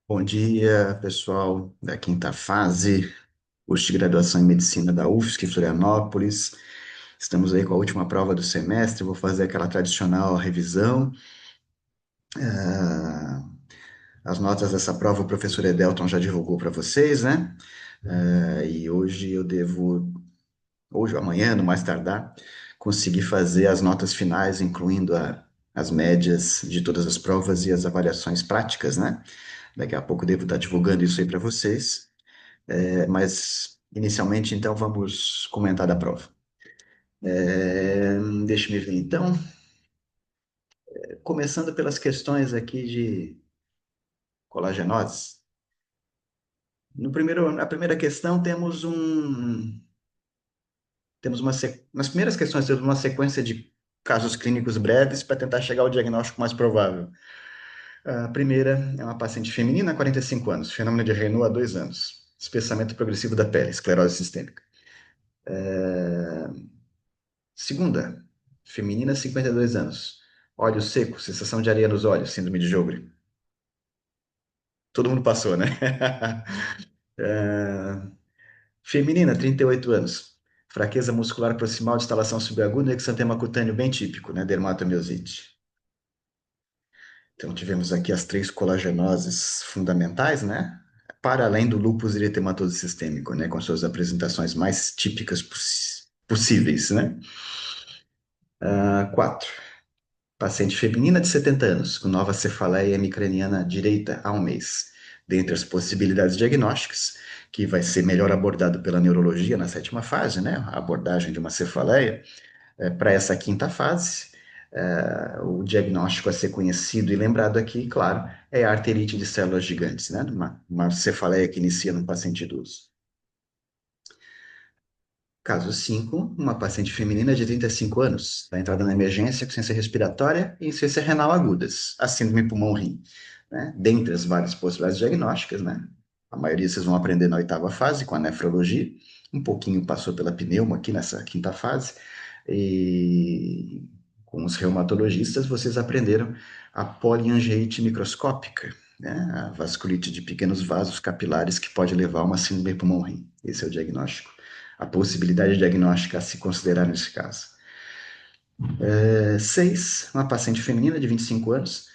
Bom dia, pessoal da quinta fase, curso de graduação em medicina da UFSC, Florianópolis. Estamos aí com a última prova do semestre. Vou fazer aquela tradicional revisão. Ah, as notas dessa prova o professor Edelton já divulgou para vocês, né? E hoje eu devo, hoje ou amanhã, no mais tardar, conseguir fazer as notas finais, incluindo as médias de todas as provas e as avaliações práticas, né? Daqui a pouco devo estar divulgando isso aí para vocês. Mas, inicialmente, então, vamos comentar da prova. Deixe-me ver, então, começando pelas questões aqui de colagenose. Na primeira questão, nas primeiras questões, temos uma sequência de casos clínicos breves para tentar chegar ao diagnóstico mais provável. A primeira é uma paciente feminina, 45 anos, fenômeno de Raynaud há 2 anos, espessamento progressivo da pele, esclerose sistêmica. Segunda, feminina, 52 anos. Olho seco, sensação de areia nos olhos, síndrome de Joubry. Todo mundo passou, né? É, feminina, 38 anos. Fraqueza muscular proximal de instalação subaguda e exantema cutâneo bem típico, né? Dermatomiosite. Então, tivemos aqui as três colagenoses fundamentais, né? Para além do lúpus eritematoso sistêmico, né? Com suas apresentações mais típicas possíveis, né? 4. Paciente feminina de 70 anos, com nova cefaleia hemicraniana direita há 1 mês. Dentre as possibilidades diagnósticas, que vai ser melhor abordado pela neurologia na sétima fase, né? A abordagem de uma cefaleia, para essa quinta fase, o diagnóstico a ser conhecido e lembrado aqui, claro, é a arterite de células gigantes, né? Uma cefaleia que inicia no paciente idoso. Caso 5, uma paciente feminina de 35 anos, da entrada na emergência com insuficiência respiratória e insuficiência renal agudas, a síndrome pulmão-rim, né? Dentre as várias possibilidades diagnósticas, né? A maioria vocês vão aprender na oitava fase, com a nefrologia, um pouquinho passou pela pneuma aqui nessa quinta fase, e com os reumatologistas vocês aprenderam a poliangeite microscópica, né? A vasculite de pequenos vasos capilares que pode levar a uma síndrome pulmão-rim. Esse é o diagnóstico, a possibilidade diagnóstica a se considerar nesse caso. 6, uma paciente feminina de 25 anos,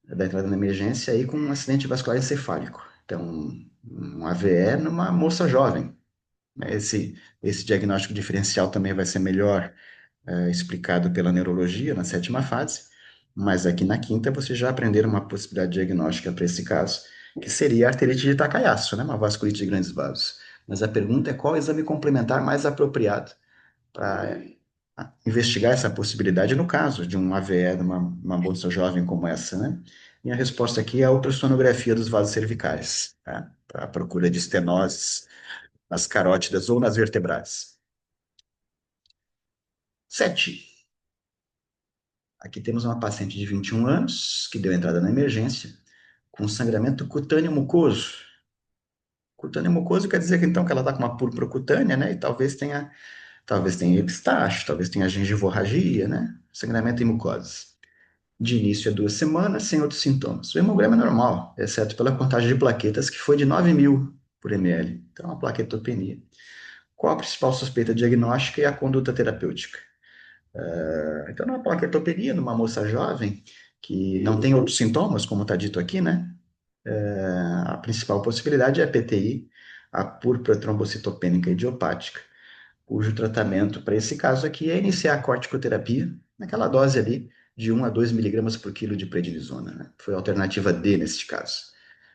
da entrada na emergência aí com um acidente vascular encefálico. Então, um AVE numa moça jovem. Esse diagnóstico diferencial também vai ser melhor explicado pela neurologia na sétima fase, mas aqui na quinta vocês já aprenderam uma possibilidade diagnóstica para esse caso, que seria a arterite de Takayasu, né? Uma vasculite de grandes vasos. Mas a pergunta é qual exame complementar mais apropriado para investigar essa possibilidade no caso de um AVE de uma moça jovem como essa, né? E a resposta aqui é a ultrassonografia dos vasos cervicais, tá? Para a procura de estenoses nas carótidas ou nas vertebrais. 7. Aqui temos uma paciente de 21 anos que deu entrada na emergência com sangramento cutâneo mucoso. Cutâneo mucoso quer dizer que então que ela está com uma púrpura cutânea, né? E talvez tenha epistaxe, talvez tenha gengivorragia, né? Sangramento em mucosas. De início a 2 semanas, sem outros sintomas. O hemograma é normal, exceto pela contagem de plaquetas, que foi de 9.000 por ml. Então, uma plaquetopenia. Qual a principal suspeita diagnóstica e a conduta terapêutica? Então, numa plaquetopenia, numa moça jovem, que não tem outros sintomas, como está dito aqui, né? A principal possibilidade é a PTI, a púrpura trombocitopênica idiopática, cujo tratamento para esse caso aqui é iniciar a corticoterapia, naquela dose ali de 1 a 2 miligramas por quilo de prednisona, né? Foi a alternativa D neste caso.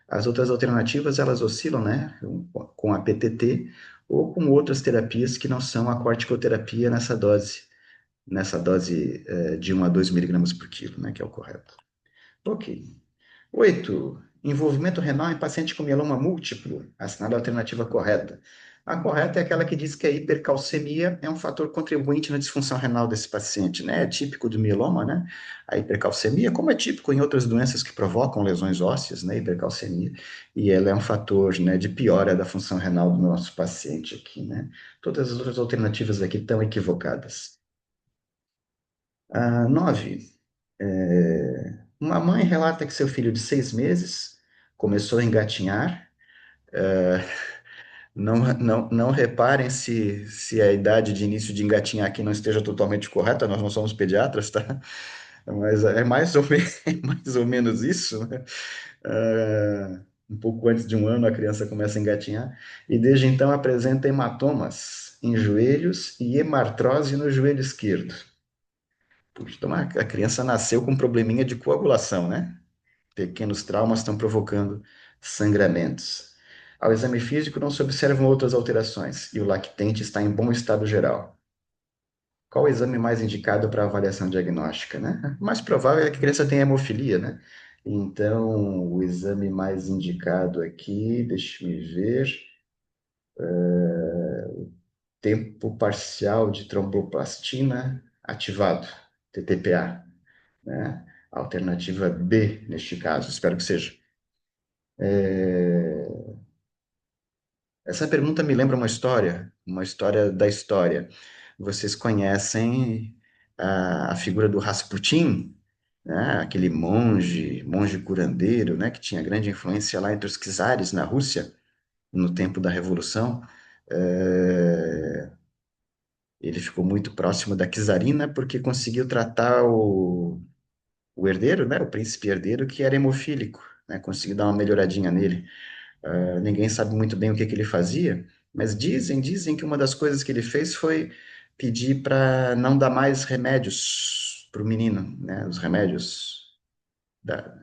As outras alternativas, elas oscilam, né, com a PTT ou com outras terapias que não são a corticoterapia nessa dose de 1 a 2 miligramas por quilo, né, que é o correto. Ok. 8. Envolvimento renal em paciente com mieloma múltiplo, assinada a alternativa correta. A correta é aquela que diz que a hipercalcemia é um fator contribuinte na disfunção renal desse paciente, né? É típico do mieloma, né? A hipercalcemia, como é típico em outras doenças que provocam lesões ósseas, né? Hipercalcemia, e ela é um fator, né, de piora da função renal do nosso paciente aqui, né? Todas as outras alternativas aqui estão equivocadas. 9. Uma mãe relata que seu filho de 6 meses começou a engatinhar. Não reparem se a idade de início de engatinhar aqui não esteja totalmente correta, nós não somos pediatras, tá? Mas é mais ou, mais ou menos isso, né? Um pouco antes de um ano a criança começa a engatinhar e desde então apresenta hematomas em joelhos e hemartrose no joelho esquerdo. Puxa, então a criança nasceu com um probleminha de coagulação, né? Pequenos traumas estão provocando sangramentos. Ao exame físico não se observam outras alterações e o lactente está em bom estado geral. Qual o exame mais indicado para avaliação diagnóstica, né? O mais provável é que a criança tenha hemofilia, né? Então, o exame mais indicado aqui, deixa-me ver, tempo parcial de tromboplastina ativado, TTPA, né? Alternativa B, neste caso, espero que seja. Essa pergunta me lembra uma história da história. Vocês conhecem a figura do Rasputin, né? Aquele monge curandeiro, né? Que tinha grande influência lá entre os czares na Rússia, no tempo da Revolução. É, Ele ficou muito próximo da czarina porque conseguiu tratar o herdeiro, né? O príncipe herdeiro, que era hemofílico, né? Conseguiu dar uma melhoradinha nele. Ninguém sabe muito bem o que que ele fazia, mas dizem que uma das coisas que ele fez foi pedir para não dar mais remédios para o menino, né? Os remédios da,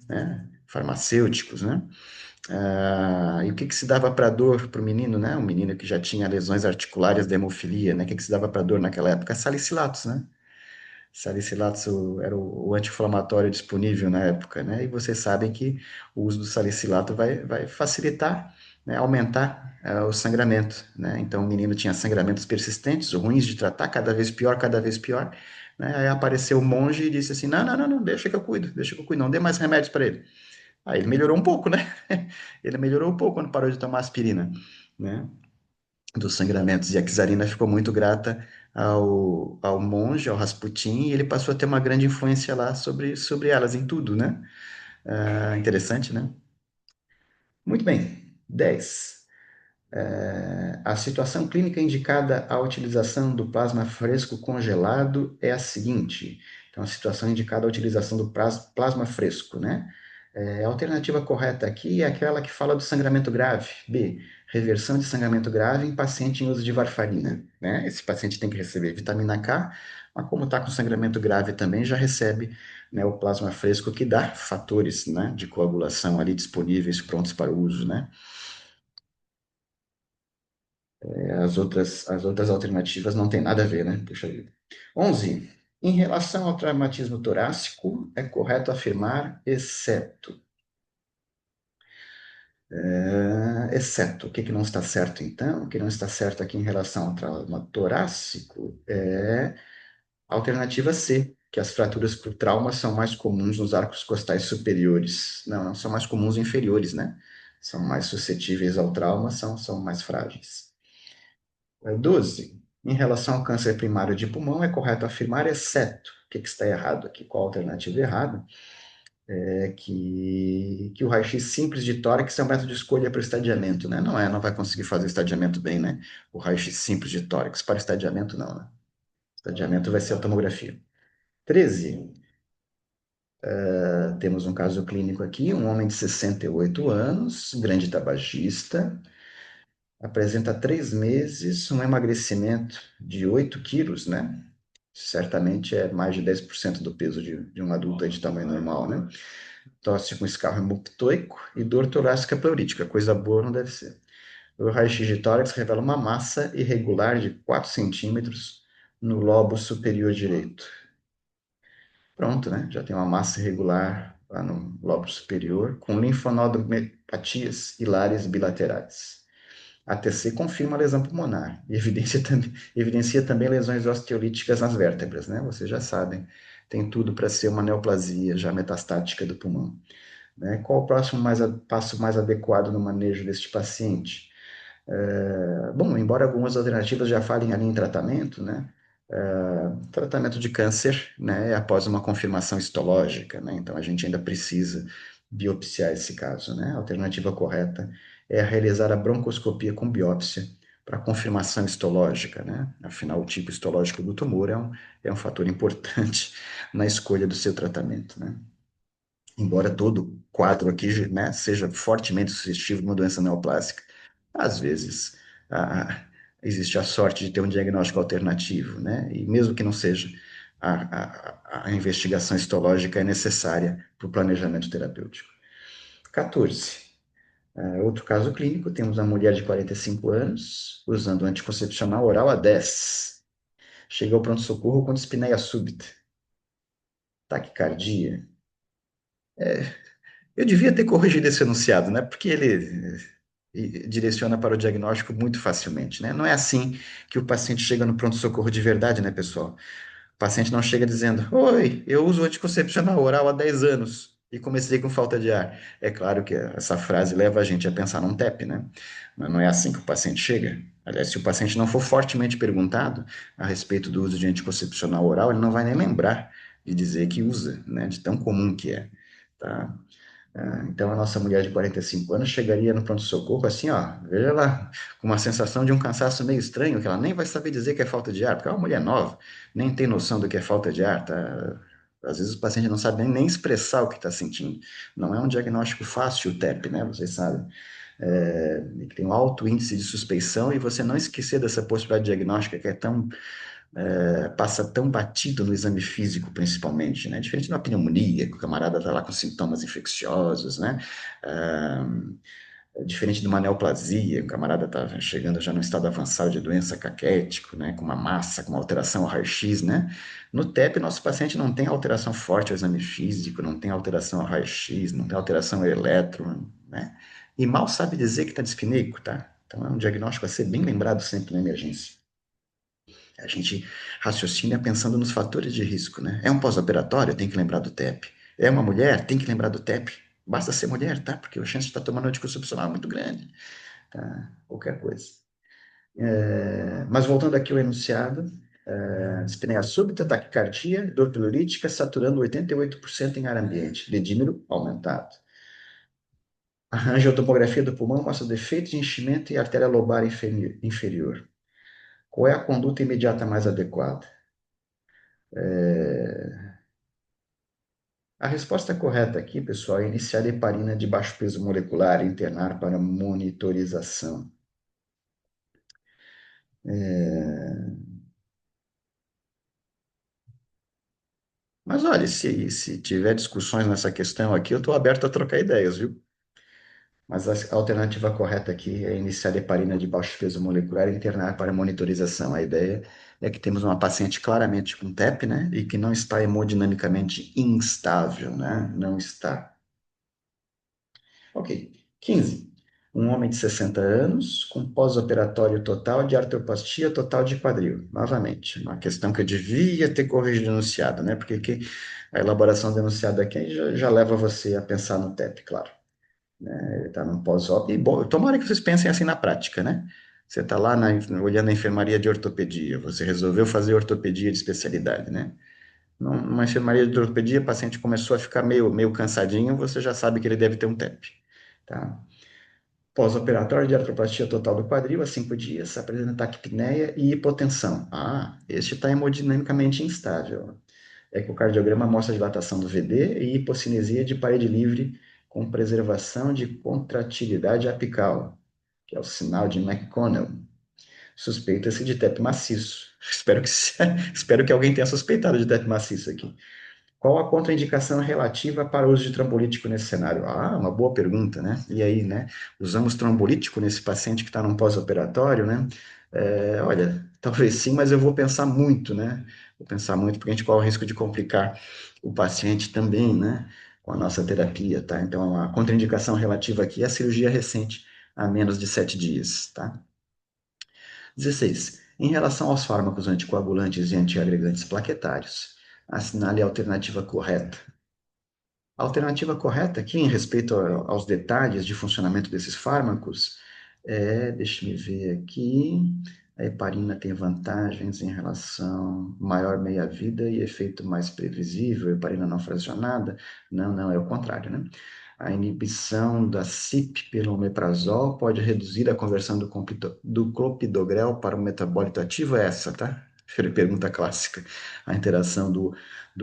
né? Farmacêuticos, né? E o que que se dava para dor para o menino, né? Um menino que já tinha lesões articulares da hemofilia, né? O que que se dava para dor naquela época? Salicilatos, né? Salicilato era o anti-inflamatório disponível na época, né? E vocês sabem que o uso do salicilato vai facilitar, né, aumentar o sangramento, né? Então o menino tinha sangramentos persistentes, ruins de tratar, cada vez pior, né? Aí apareceu o monge e disse assim: não, deixa que eu cuido, não dê mais remédios para ele. Aí ele melhorou um pouco, né? Ele melhorou um pouco quando parou de tomar aspirina, né? Dos sangramentos. E a czarina ficou muito grata ao monge, ao Rasputin, e ele passou a ter uma grande influência lá sobre elas, em tudo, né? Interessante, né? Muito bem. 10. A situação clínica indicada à utilização do plasma fresco congelado é a seguinte. Então, a situação indicada à utilização do plasma fresco, né? A alternativa correta aqui é aquela que fala do sangramento grave. B, reversão de sangramento grave em paciente em uso de varfarina, né? Esse paciente tem que receber vitamina K, mas como está com sangramento grave também, já recebe, né, o plasma fresco que dá fatores, né, de coagulação ali disponíveis, prontos para o uso, né? As outras alternativas não têm nada a ver, né? Puxa vida. 11. Em relação ao traumatismo torácico, é correto afirmar exceto. Exceto. O que que não está certo, então? O que não está certo aqui em relação ao trauma torácico é a alternativa C, que as fraturas por trauma são mais comuns nos arcos costais superiores. Não, são mais comuns inferiores, né? São mais suscetíveis ao trauma, são mais frágeis. 12. Em relação ao câncer primário de pulmão, é correto afirmar, exceto. O que que está errado aqui? Qual a alternativa errada? Que o raio-x simples de tórax é um método de escolha para o estadiamento, né? Não é, não vai conseguir fazer o estadiamento bem, né? O raio-x simples de tórax para o estadiamento, não, né? O estadiamento vai ser a tomografia. 13. Temos um caso clínico aqui, um homem de 68 anos, grande tabagista, apresenta há 3 meses um emagrecimento de 8 quilos, né? Certamente é mais de 10% do peso de um adulto aí de tamanho normal, né? Tosse com escarro hemoptoico e dor torácica pleurítica. Coisa boa não deve ser. O raio-x de tórax revela uma massa irregular de 4 centímetros no lobo superior direito. Pronto, né? Já tem uma massa irregular lá no lobo superior, com linfonodomepatias hilares bilaterais. A TC confirma a lesão pulmonar e evidencia também lesões osteolíticas nas vértebras, né? Vocês já sabem, tem tudo para ser uma neoplasia já metastática do pulmão, né? Qual o próximo passo mais adequado no manejo deste paciente? Bom, embora algumas alternativas já falem ali em tratamento, né? Tratamento de câncer, né? Após uma confirmação histológica, né? Então a gente ainda precisa biopsiar esse caso, né? A alternativa correta é realizar a broncoscopia com biópsia para confirmação histológica, né? Afinal, o tipo histológico do tumor é um fator importante na escolha do seu tratamento, né? Embora todo quadro aqui, né, seja fortemente sugestivo de uma doença neoplásica, às vezes a, existe a sorte de ter um diagnóstico alternativo, né? E mesmo que não seja, a investigação histológica é necessária para o planejamento terapêutico. 14. Outro caso clínico, temos uma mulher de 45 anos, usando anticoncepcional oral há 10. Chega ao pronto-socorro com dispneia súbita, taquicardia. Eu devia ter corrigido esse enunciado, né? Porque ele direciona para o diagnóstico muito facilmente, né? Não é assim que o paciente chega no pronto-socorro de verdade, né, pessoal? O paciente não chega dizendo: Oi, eu uso anticoncepcional oral há 10 anos e comecei com falta de ar. É claro que essa frase leva a gente a pensar num TEP, né? Mas não é assim que o paciente chega. Aliás, se o paciente não for fortemente perguntado a respeito do uso de anticoncepcional oral, ele não vai nem lembrar de dizer que usa, né? De tão comum que é, tá? Então, a nossa mulher de 45 anos chegaria no pronto-socorro assim, ó, veja lá, com uma sensação de um cansaço meio estranho, que ela nem vai saber dizer que é falta de ar, porque é uma mulher nova, nem tem noção do que é falta de ar, tá? Às vezes o paciente não sabe nem expressar o que está sentindo. Não é um diagnóstico fácil o TEP, né? Vocês sabem. Tem um alto índice de suspeição e você não esquecer dessa possibilidade diagnóstica que é tão passa tão batido no exame físico, principalmente, né? Diferente de uma pneumonia, que o camarada está lá com sintomas infecciosos, né? Ah, diferente de uma neoplasia, o camarada está chegando já no estado avançado de doença caquético, né? Com uma massa, com uma alteração ao raio-x, né? No TEP, nosso paciente não tem alteração forte ao exame físico, não tem alteração ao raio-x, não tem alteração ao eletro, né? E mal sabe dizer que está dispneico, tá? Então é um diagnóstico a ser bem lembrado sempre na emergência. A gente raciocina pensando nos fatores de risco, né? É um pós-operatório, tem que lembrar do TEP. É uma mulher, tem que lembrar do TEP. Basta ser mulher, tá? Porque a chance de estar tomando anticoncepcional é muito grande, tá? Qualquer coisa. Mas voltando aqui ao enunciado, dispneia súbita, taquicardia, dor pilurítica, saturando 88% em ar ambiente, dedímero aumentado. A angiotomografia do pulmão mostra defeito de enchimento e artéria lobar inferior. Qual é a conduta imediata mais adequada? A resposta correta aqui, pessoal, é iniciar heparina de baixo peso molecular e internar para monitorização. Mas olha, se tiver discussões nessa questão aqui, eu estou aberto a trocar ideias, viu? Mas a alternativa correta aqui é iniciar heparina de baixo peso molecular e internar para monitorização. A ideia é que temos uma paciente claramente com TEP, né? E que não está hemodinamicamente instável, né? Não está. Ok. 15. Um homem de 60 anos com pós-operatório total de artroplastia total de quadril. Novamente, uma questão que eu devia ter corrigido o enunciado, né? Porque a elaboração do enunciado aqui já leva você a pensar no TEP, claro. Ele está no pós-op. E, bom, tomara que vocês pensem assim na prática, né? Você está lá olhando a enfermaria de ortopedia, você resolveu fazer ortopedia de especialidade, né? Numa enfermaria de ortopedia, o paciente começou a ficar meio cansadinho, você já sabe que ele deve ter um TEP, tá? Pós-operatório de artroplastia total do quadril, há 5 dias, apresenta taquipneia e hipotensão. Ah, este está hemodinamicamente instável. Ecocardiograma mostra dilatação do VD e hipocinesia de parede livre com preservação de contratilidade apical, que é o sinal de McConnell. Suspeita-se de TEP maciço. Espero que alguém tenha suspeitado de TEP maciço aqui. Qual a contraindicação relativa para o uso de trombolítico nesse cenário? Ah, uma boa pergunta, né? E aí, né? Usamos trombolítico nesse paciente que está num pós-operatório, né? Olha, talvez sim, mas eu vou pensar muito, né? Vou pensar muito, porque a gente corre o risco de complicar o paciente também, né? Com a nossa terapia, tá? Então, a contraindicação relativa aqui é a cirurgia recente, há menos de 7 dias, tá? 16. Em relação aos fármacos anticoagulantes e antiagregantes plaquetários, assinale a alternativa correta. A alternativa correta aqui, em respeito aos detalhes de funcionamento desses fármacos, deixa-me ver aqui, a heparina tem vantagens em relação maior meia-vida e efeito mais previsível, heparina não fracionada. Não, é o contrário, né? A inibição da CYP pelo omeprazol pode reduzir a conversão do clopidogrel para um metabólito ativo? É essa, tá? Pergunta clássica. A interação do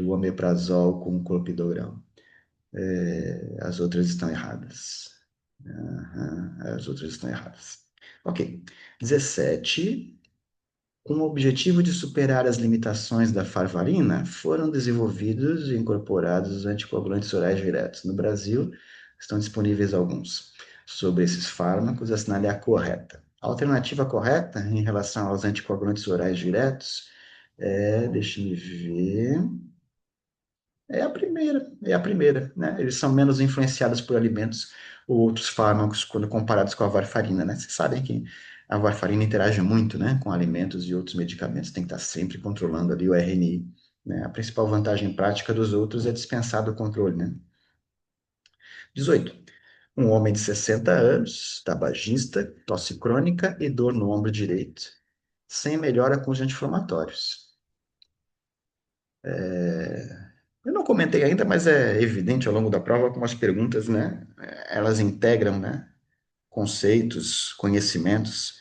omeprazol com o clopidogrel. As outras estão erradas. As outras estão erradas. Ok. 17. Com o objetivo de superar as limitações da farvarina, foram desenvolvidos e incorporados os anticoagulantes orais diretos. No Brasil, estão disponíveis alguns. Sobre esses fármacos, assinale a correta. A alternativa correta em relação aos anticoagulantes orais diretos deixa-me ver, é a primeira, né? Eles são menos influenciados por alimentos ou outros fármacos quando comparados com a varfarina, né? Vocês sabem que a varfarina interage muito, né, com alimentos e outros medicamentos, tem que estar sempre controlando ali o RNI, né? A principal vantagem prática dos outros é dispensar do controle, né? 18. Um homem de 60 anos, tabagista, tosse crônica e dor no ombro direito, sem melhora com os anti-inflamatórios. Eu não comentei ainda, mas é evidente ao longo da prova como as perguntas, né, elas integram, né, conceitos, conhecimentos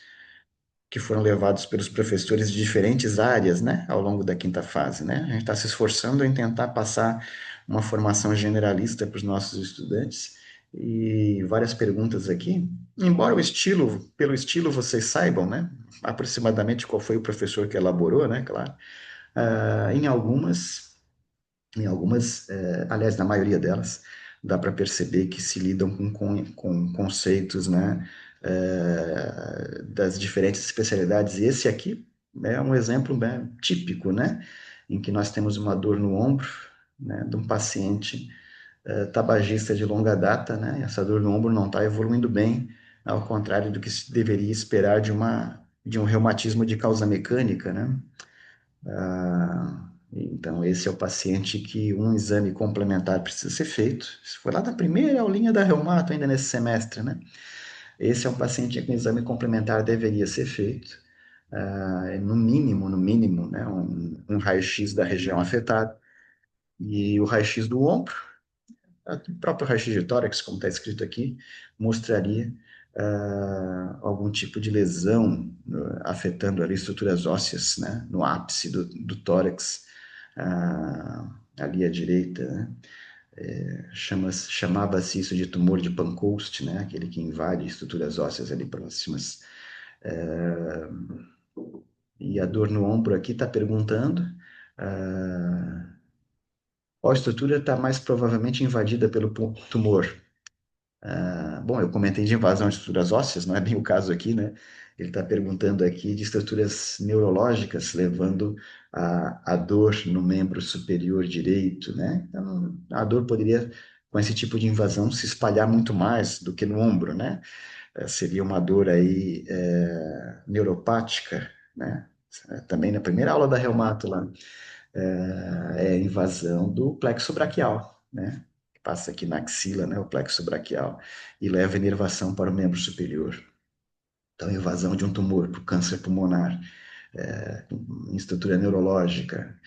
que foram levados pelos professores de diferentes áreas, né, ao longo da quinta fase, né? A gente está se esforçando em tentar passar uma formação generalista para os nossos estudantes e várias perguntas aqui. Embora pelo estilo vocês saibam, né, aproximadamente qual foi o professor que elaborou, né, claro. Ah, aliás, na maioria delas, dá para perceber que se lidam com conceitos, né, das diferentes especialidades. E esse aqui é um exemplo, né, típico, né, em que nós temos uma dor no ombro, né, de um paciente tabagista de longa data, né, e essa dor no ombro não está evoluindo bem, ao contrário do que se deveria esperar de um reumatismo de causa mecânica, né? Então, esse é o paciente que um exame complementar precisa ser feito. Se for lá da primeira aulinha da reumato, ainda nesse semestre, né? Esse é um paciente que um exame complementar deveria ser feito. No mínimo, né? Um raio-x da região afetada. E o raio-x do ombro, o próprio raio-x de tórax, como está escrito aqui, mostraria algum tipo de lesão afetando ali estruturas ósseas, né, no ápice do tórax, ali à direita, né? Chamava-se isso de tumor de Pancoast, né, aquele que invade estruturas ósseas ali próximas. E a dor no ombro aqui está perguntando qual estrutura está mais provavelmente invadida pelo tumor. Bom, eu comentei de invasão de estruturas ósseas, não é bem o caso aqui, né? Ele está perguntando aqui de estruturas neurológicas, levando a dor no membro superior direito, né? Então, a dor poderia, com esse tipo de invasão, se espalhar muito mais do que no ombro, né? Seria uma dor aí neuropática, né? Também na primeira aula da reumato lá, invasão do plexo braquial, né? Passa aqui na axila, né, o plexo braquial, e leva a inervação para o membro superior. Então, invasão de um tumor por câncer pulmonar, em estrutura neurológica,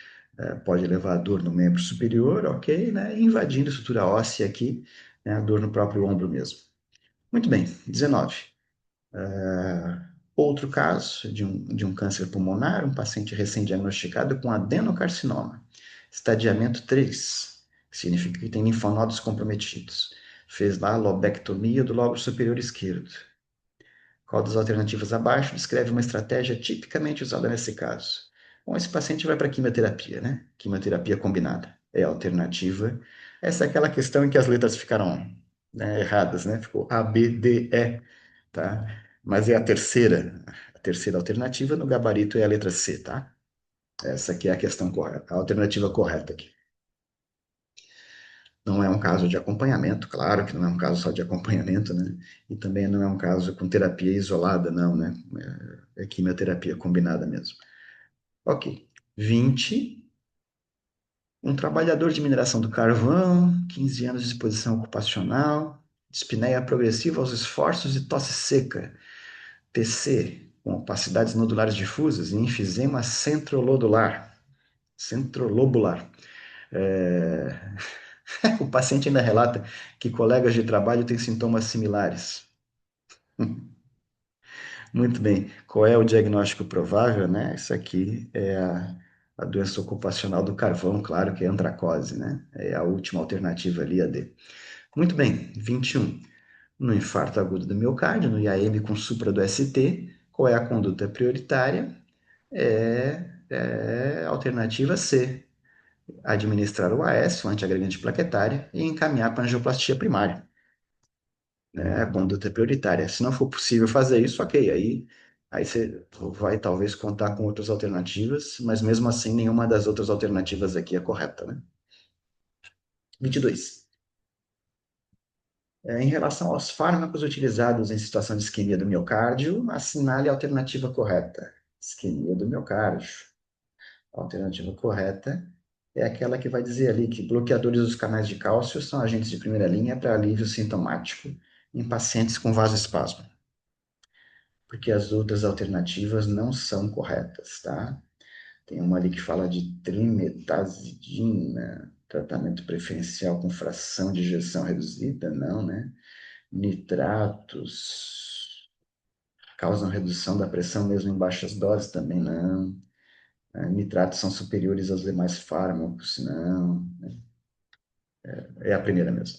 pode levar a dor no membro superior, ok, né? Invadindo a estrutura óssea aqui, né, a dor no próprio ombro mesmo. Muito bem, 19. Outro caso de um câncer pulmonar, um paciente recém-diagnosticado com adenocarcinoma, estadiamento 3, que significa que tem linfonodos comprometidos. Fez lá a lobectomia do lobo superior esquerdo. Qual das alternativas abaixo descreve uma estratégia tipicamente usada nesse caso? Bom, esse paciente vai para quimioterapia, né? Quimioterapia combinada. É a alternativa. Essa é aquela questão em que as letras ficaram, né, erradas, né? Ficou A, B, D, E, tá? Mas é a terceira alternativa no gabarito é a letra C, tá? Essa aqui é a questão correta, a alternativa correta aqui. Não é um caso de acompanhamento, claro que não é um caso só de acompanhamento, né? E também não é um caso com terapia isolada, não, né? É quimioterapia combinada mesmo. Ok. 20. Um trabalhador de mineração do carvão, 15 anos de exposição ocupacional, dispneia progressiva aos esforços e tosse seca. TC, com opacidades nodulares difusas e enfisema centrolobular. Centrolobular. É... O paciente ainda relata que colegas de trabalho têm sintomas similares. Muito bem. Qual é o diagnóstico provável, né? Isso aqui é a doença ocupacional do carvão, claro que é antracose, né? É a última alternativa ali, a D. Muito bem. 21. No infarto agudo do miocárdio, no IAM com supra do ST, qual é a conduta prioritária? É a alternativa C. Administrar o AS, o antiagregante plaquetário, e encaminhar para angioplastia primária. Né, a conduta prioritária. Se não for possível fazer isso, ok, aí você vai talvez contar com outras alternativas, mas mesmo assim nenhuma das outras alternativas aqui é correta, né? 22. Em relação aos fármacos utilizados em situação de isquemia do miocárdio, assinale a alternativa correta. Isquemia do miocárdio. A alternativa correta é aquela que vai dizer ali que bloqueadores dos canais de cálcio são agentes de primeira linha para alívio sintomático em pacientes com vasoespasmo, porque as outras alternativas não são corretas, tá? Tem uma ali que fala de trimetazidina, tratamento preferencial com fração de ejeção reduzida, não, né? Nitratos causam redução da pressão mesmo em baixas doses, também não. Nitratos são superiores aos demais fármacos, não. É a primeira mesmo.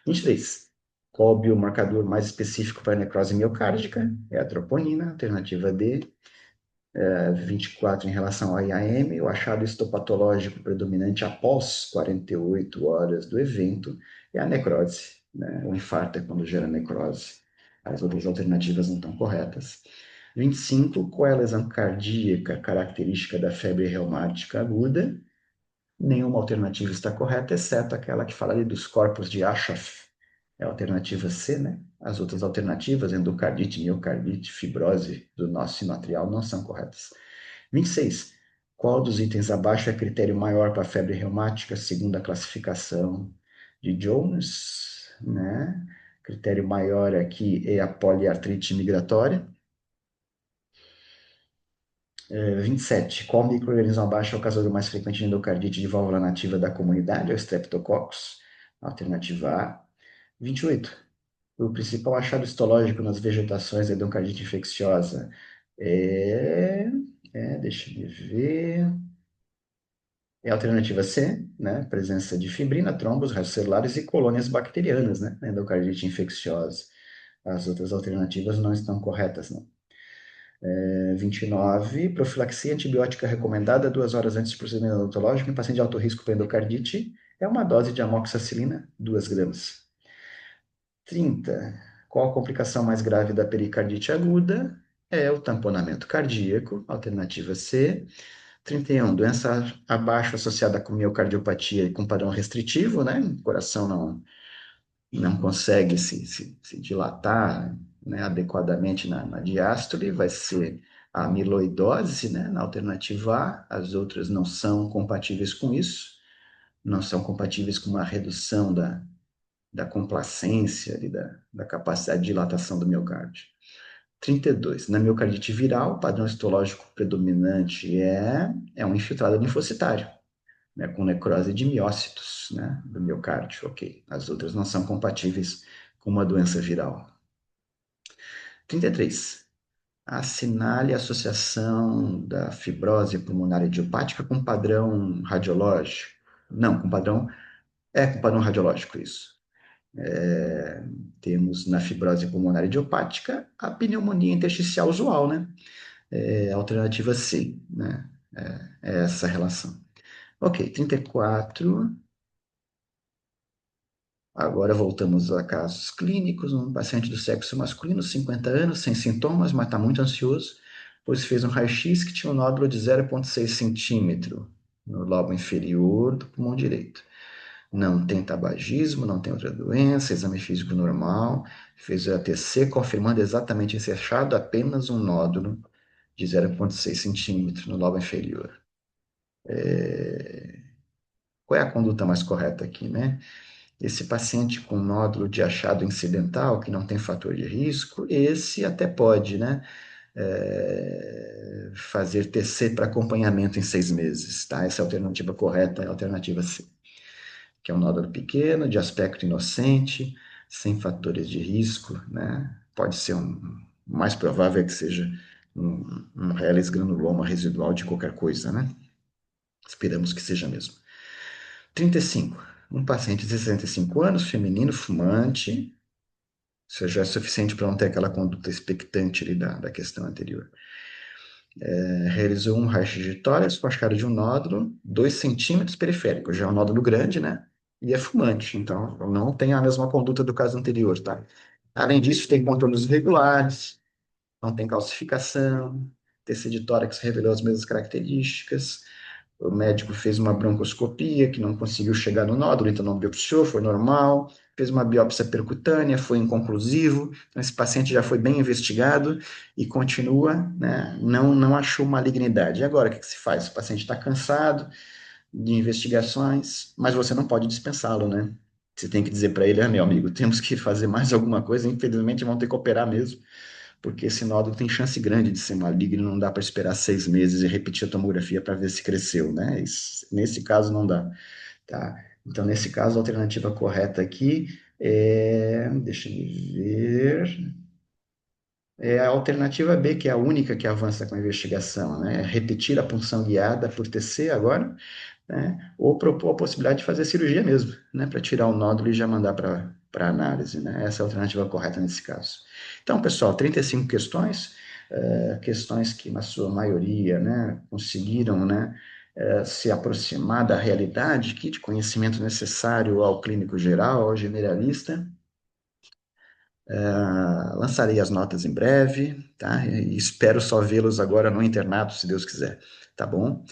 23. Qual o biomarcador mais específico para necrose miocárdica? É a troponina, alternativa D. 24 em relação ao IAM, o achado histopatológico predominante após 48 horas do evento é a necrose. Né? O infarto é quando gera necrose. As outras alternativas não estão corretas. 25, qual é a lesão cardíaca característica da febre reumática aguda? Nenhuma alternativa está correta, exceto aquela que fala ali dos corpos de Aschoff. É a alternativa C, né? As outras alternativas, endocardite, miocardite, fibrose do nosso sinoatrial, não são corretas. 26. Qual dos itens abaixo é critério maior para a febre reumática, segundo a classificação de Jones? Né? Critério maior aqui é a poliartrite migratória. 27. Qual microorganismo abaixo é o causador mais frequente de endocardite de válvula nativa da comunidade? É o Streptococcus. Alternativa A. 28. O principal achado histológico nas vegetações da endocardite infecciosa é, deixa eu ver. É a alternativa C, né? Presença de fibrina, trombos, restos celulares e colônias bacterianas, né? Na endocardite infecciosa. As outras alternativas não estão corretas, não. 29, profilaxia antibiótica recomendada 2 horas antes do procedimento odontológico em paciente de alto risco para endocardite é uma dose de amoxicilina, 2 gramas. 30, qual a complicação mais grave da pericardite aguda? É o tamponamento cardíaco, alternativa C. 31, doença abaixo associada com miocardiopatia e com padrão restritivo, né? O coração não consegue se dilatar, né, adequadamente na diástole, vai ser a amiloidose, né, na alternativa A, as outras não são compatíveis com isso, não são compatíveis com uma redução da complacência e da capacidade de dilatação do miocárdio. 32. Na miocardite viral, o padrão histológico predominante é um infiltrado linfocitário, né, com necrose de miócitos, né, do miocárdio, ok. As outras não são compatíveis com uma doença viral. 33. Assinale a associação da fibrose pulmonar idiopática com padrão radiológico. Não, com padrão radiológico, isso. Temos na fibrose pulmonar idiopática a pneumonia intersticial usual, né? Alternativa C, né? É essa relação. Ok, 34. Agora voltamos a casos clínicos. Um paciente do sexo masculino, 50 anos, sem sintomas, mas está muito ansioso, pois fez um raio-x que tinha um nódulo de 0,6 centímetro no lobo inferior do pulmão direito. Não tem tabagismo, não tem outra doença, exame físico normal, fez o ATC confirmando exatamente esse achado, apenas um nódulo de 0,6 centímetro no lobo inferior. Qual é a conduta mais correta aqui, né? Esse paciente com nódulo de achado incidental, que não tem fator de risco, esse até pode, né, fazer TC para acompanhamento em 6 meses, tá? Essa é a alternativa correta, é a alternativa C. que é um nódulo pequeno, de aspecto inocente, sem fatores de risco, né? Pode ser o mais provável é que seja um Helix granuloma residual de qualquer coisa, né? Esperamos que seja mesmo. 35. Um paciente de 65 anos, feminino, fumante, isso já é suficiente para não ter aquela conduta expectante ali da questão anterior. Realizou um raio de tórax com a cara de um nódulo, 2 centímetros periférico, já é um nódulo grande, né? E é fumante, então não tem a mesma conduta do caso anterior, tá? Além disso, tem contornos irregulares, não tem calcificação, tecido de tórax revelou as mesmas características, o médico fez uma broncoscopia que não conseguiu chegar no nódulo, então não biopsiou, foi normal. Fez uma biópsia percutânea, foi inconclusivo. Então, esse paciente já foi bem investigado e continua, né? Não achou malignidade. E agora, o que que se faz? O paciente está cansado de investigações, mas você não pode dispensá-lo, né? Você tem que dizer para ele, meu amigo, temos que fazer mais alguma coisa, infelizmente vão ter que operar mesmo, porque esse nódulo tem chance grande de ser maligno, não dá para esperar 6 meses e repetir a tomografia para ver se cresceu, né? Nesse caso não dá, tá? Então, nesse caso, a alternativa correta aqui deixa eu ver, é a alternativa B, que é a única que avança com a investigação, né? Repetir a punção guiada por TC agora, né? Ou propor a possibilidade de fazer cirurgia mesmo, né? Para tirar o nódulo e já mandar para análise, né? Essa é a alternativa correta nesse caso. Então, pessoal, 35 questões, questões que, na sua maioria, né, conseguiram, né, se aproximar da realidade, que de conhecimento necessário ao clínico geral, ao generalista. Lançarei as notas em breve, tá? E espero só vê-los agora no internato, se Deus quiser, tá bom?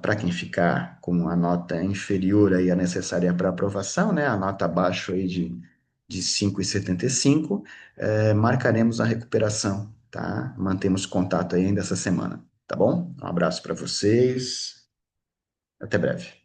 Para quem ficar com a nota inferior aí a necessária para aprovação, né? A nota abaixo aí de 5,75, marcaremos a recuperação, tá? Mantemos contato aí ainda essa semana, tá bom? Um abraço para vocês, até breve.